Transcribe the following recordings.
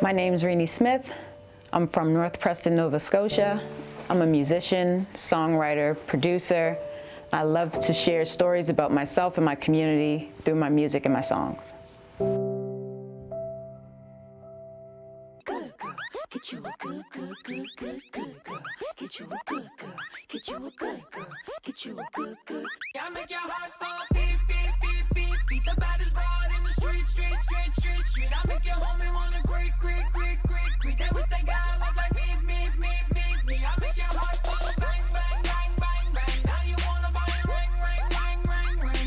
My name's Reeny Smith. I'm from North Preston, Nova Scotia. I'm a musician, songwriter, producer. I love to share stories about myself and my community through my music and my songs. Good girl, get you a good girl. Get you a good girl, get you a good girl, get you a good. I make your heart go beep, beep, beep, beep, beat the baddest broad in the street. I make your homie wanna greet. They wish they got love like me. I make your heart go bang, bang, bang, bang, bang. Now you wanna buy a ring.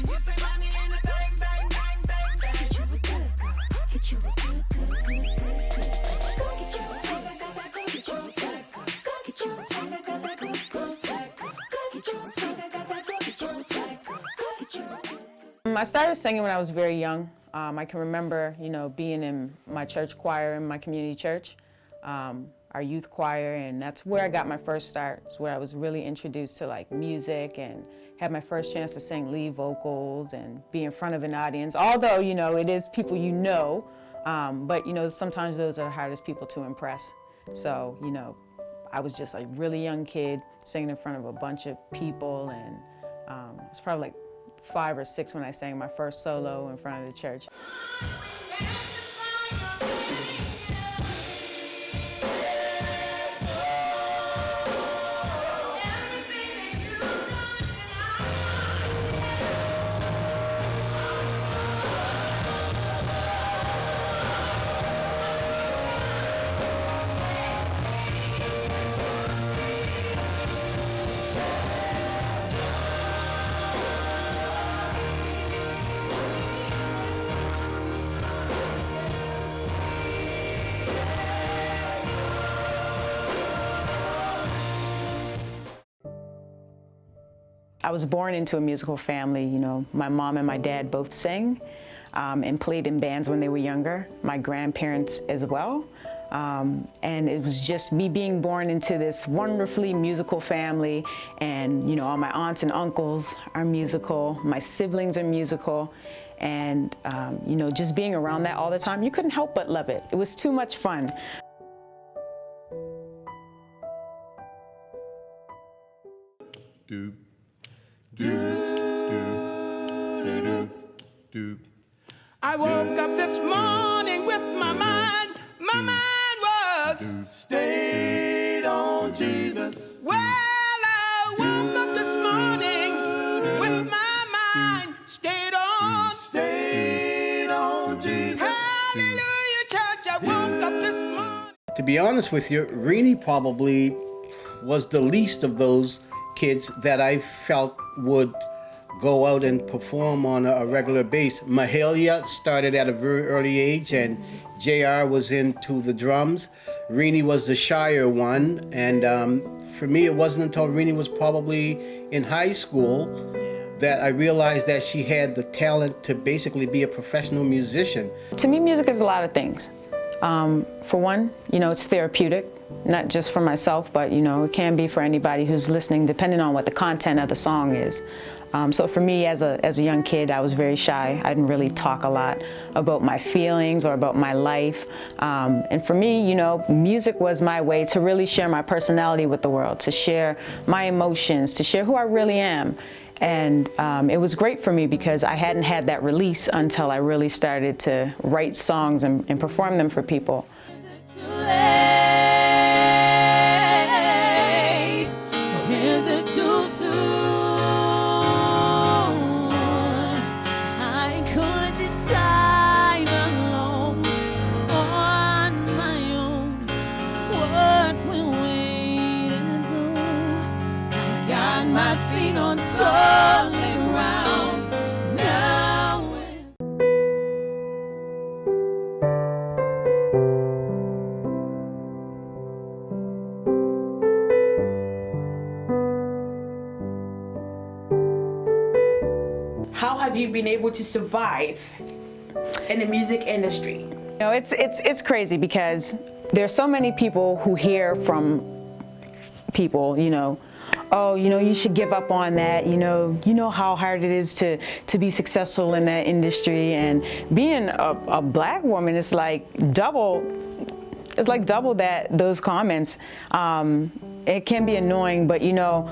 You say money ain't a thing. Get you a good girl, get you a good. Get you a swagger, got that good, get you a swagger. Get you a swagger, got that good swagger. Get you a swagger, got that good, get you a swagger. Get you a good. I started singing when I was very young. I can remember, being in my church choir in my community church, our youth choir, and that's where I got my first start. It's where I was really introduced to like music and had my first chance to sing lead vocals and be in front of an audience. Although, it is people but sometimes those are the hardest people to impress. So, I was just like really young kid singing in front of a bunch of people, and it was probably like 5 or 6 when I sang my first solo in front of the church. I was born into a musical family. My mom and my dad both sang and played in bands when they were younger. My grandparents as well. And it was just me being born into this wonderfully musical family, and all my aunts and uncles are musical, my siblings are musical, and just being around that all the time, you couldn't help but love it. It was too much fun. I woke up this morning with my mind was stayed on Jesus. Well, I woke up this morning with my mind stayed on Jesus. Hallelujah, church, I woke up this morning. To be honest with you, Reeny probably was the least of those kids that I felt would go out and perform on a regular basis. Mahalia started at a very early age, and JR was into the drums. Reeny was the shyer one, and for me it wasn't until Reeny was probably in high school that I realized that she had the talent to basically be a professional musician. To me, music is a lot of things. For one, it's therapeutic, not just for myself, but it can be for anybody who's listening, depending on what the content of the song is. So for me, as a young kid, I was very shy. I didn't really talk a lot about my feelings or about my life. And for me, music was my way to really share my personality with the world, to share my emotions, to share who I really am. And it was great for me because I hadn't had that release until I really started to write songs and perform them for people. Is it too soon? I could decide alone on my own what we're waiting through. I got my feet on solid ground now. How have you been able to survive in the music industry? It's crazy because there's so many people who hear from people, oh, you should give up on that. You know how hard it is to be successful in that industry. And being a black woman is like double it's like double those comments. It can be annoying, but you know,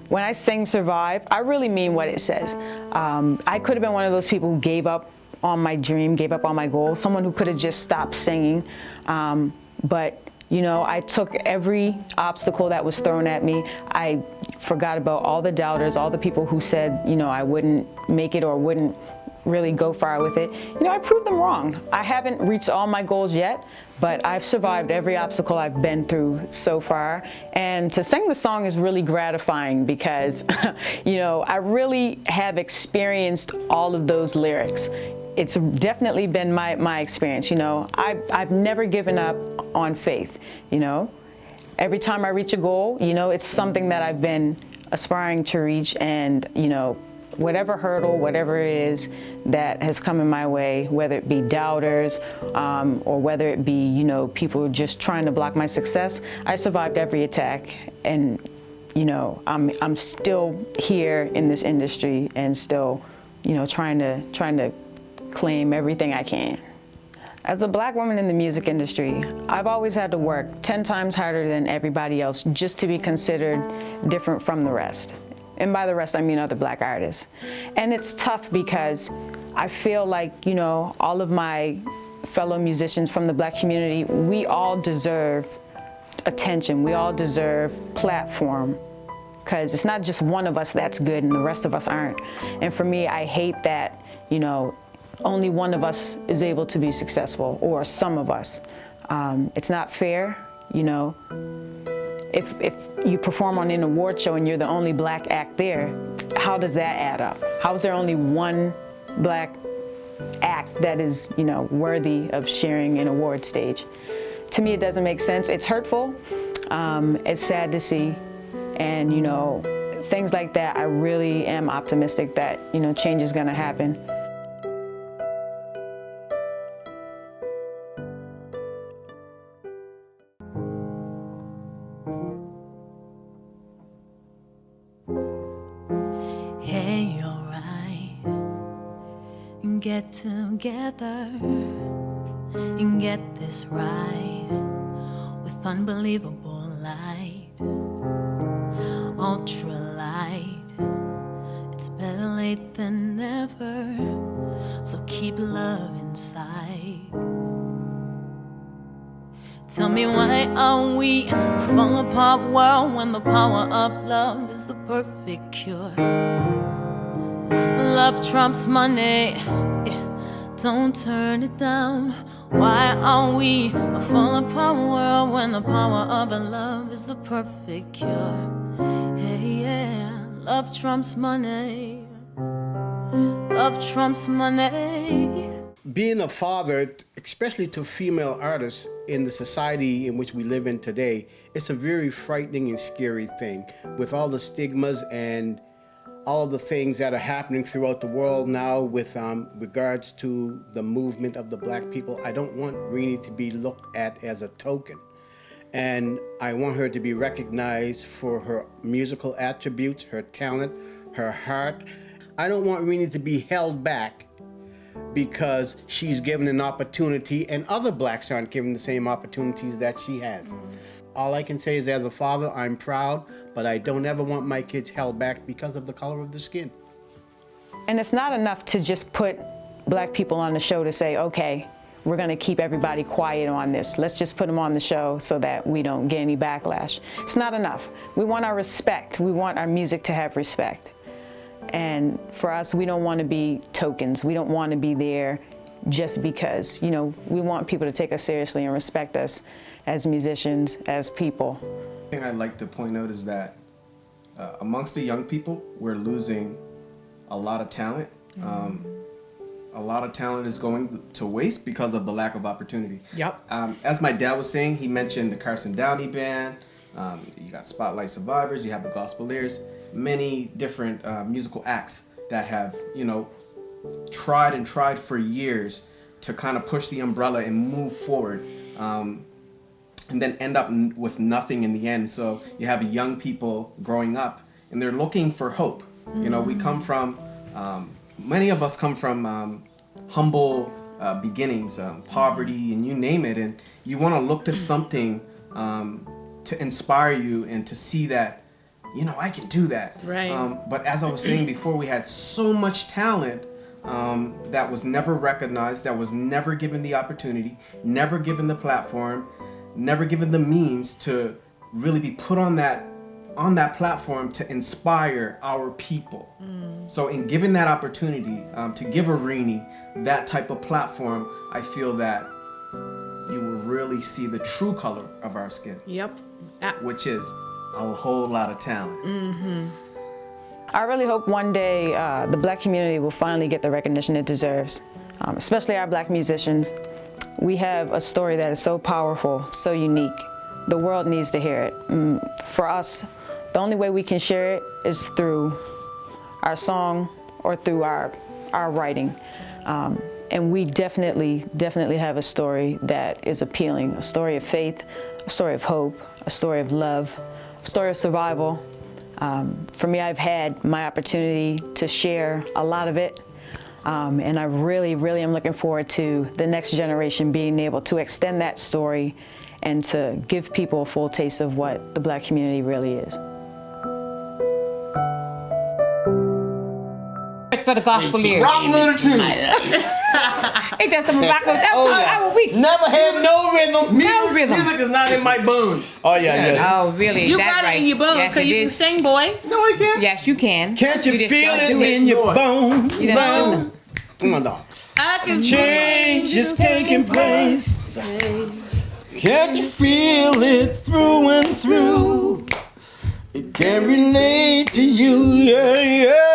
when I sing Survive, I really mean what it says. I could have been one of those people who gave up on my dream, gave up on my goal, someone who could have just stopped singing. But you know, I took every obstacle that was thrown at me. I forgot about all the doubters, all the people who said, you know, I wouldn't make it or wouldn't really go far with it. You know, I proved them wrong. I haven't reached all my goals yet, but I've survived every obstacle I've been through so far. And to sing the song is really gratifying because, you know, I really have experienced all of those lyrics. It's definitely been my experience, you know. I've never given up on faith, you know. Every time I reach a goal, you know, it's something that I've been aspiring to reach, and, you know, whatever hurdle, whatever it is that has come in my way, whether it be doubters or whether it be, you know, people just trying to block my success, I survived every attack. And, you know, I'm still here in this industry and still, you know, trying to claim everything I can. As a Black woman in the music industry, I've always had to work 10 times harder than everybody else just to be considered different from the rest. And by the rest, I mean other Black artists. And it's tough because I feel like, you know, all of my fellow musicians from the Black community, we all deserve attention. We all deserve platform, because it's not just one of us that's good and the rest of us aren't. And for me, I hate that, you know, only one of us is able to be successful, or some of us. It's not fair, you know. If you perform on an award show and you're the only Black act there, how does that add up? How is there only one Black act that is, you know, worthy of sharing an award stage? To me, it doesn't make sense. It's hurtful. It's sad to see. And, you know, things like that, I really am optimistic that, you know, change is gonna happen. Hey, alright, get together and get this right with unbelievable light, ultra light. It's better late than never, so keep love inside. Tell me, why are we a fall apart world when the power of love is the perfect cure? Love trumps money, yeah, don't turn it down. Why are we a fall apart world when the power of love is the perfect cure? Hey, yeah, love trumps money, love trumps money. Being a father, especially to female artists in the society in which we live in today, it's a very frightening and scary thing. With all the stigmas and all of the things that are happening throughout the world now with regards to the movement of the Black people, I don't want Reeny to be looked at as a token. And I want her to be recognized for her musical attributes, her talent, her heart. I don't want Reeny to be held back because she's given an opportunity and other Blacks aren't given the same opportunities that she has. All I can say is, as a father, I'm proud, but I don't ever want my kids held back because of the color of the skin. And it's not enough to just put Black people on the show to say, okay, we're gonna keep everybody quiet on this. Let's just put them on the show so that we don't get any backlash. It's not enough. We want our respect. We want our music to have respect. And for us, we don't want to be tokens. We don't want to be there just because, you know, we want people to take us seriously and respect us as musicians, as people. The thing I'd like to point out is that amongst the young people, we're losing a lot of talent. A lot of talent is going to waste because of the lack of opportunity. Yep. As my dad was saying, he mentioned the Carson Downey Band, you got Spotlight Survivors, you have the Gospeliers, many different musical acts that have, you know, tried for years to kind of push the umbrella and move forward, and then end up with nothing in the end. So you have young people growing up and they're looking for hope. You know, we come from, many of us come from humble beginnings, poverty, and you name it, and you want to look to something to inspire you and to see that, you know, I can do that. Right. But as I was saying before, we had so much talent that was never recognized, that was never given the opportunity, never given the platform, never given the means to really be put on that platform to inspire our people. So in giving that opportunity to give a Reeny that type of platform, I feel that you will really see the true color of our skin. Yep. Which is a whole lot of talent. I really hope one day the Black community will finally get the recognition it deserves, especially our Black musicians. We have a story that is so powerful, so unique. The world needs to hear it. For us, the only way we can share it is through our song or through our writing. And we definitely have a story that is appealing, a story of faith, a story of hope, a story of love, a story of survival. For me, I've had my opportunity to share a lot of it. And I really am looking forward to the next generation being able to extend that story and to give people a full taste of what the Black community really is. For the gospel lyrics. Rock Lunar too. Ain't that some rock? Our week. Never had no rhythm. No rhythm. Music is not in my bones. Oh yeah. Oh really? You that got right. it in your bones Yes, because it you can is. sing, boy. No, I can't. Yes, you can. Can't you just feel don't it do in your bones? You don't do it. Come on, dog. I can Change is taking place. Can't you feel it through and through? It can relate to you, yeah.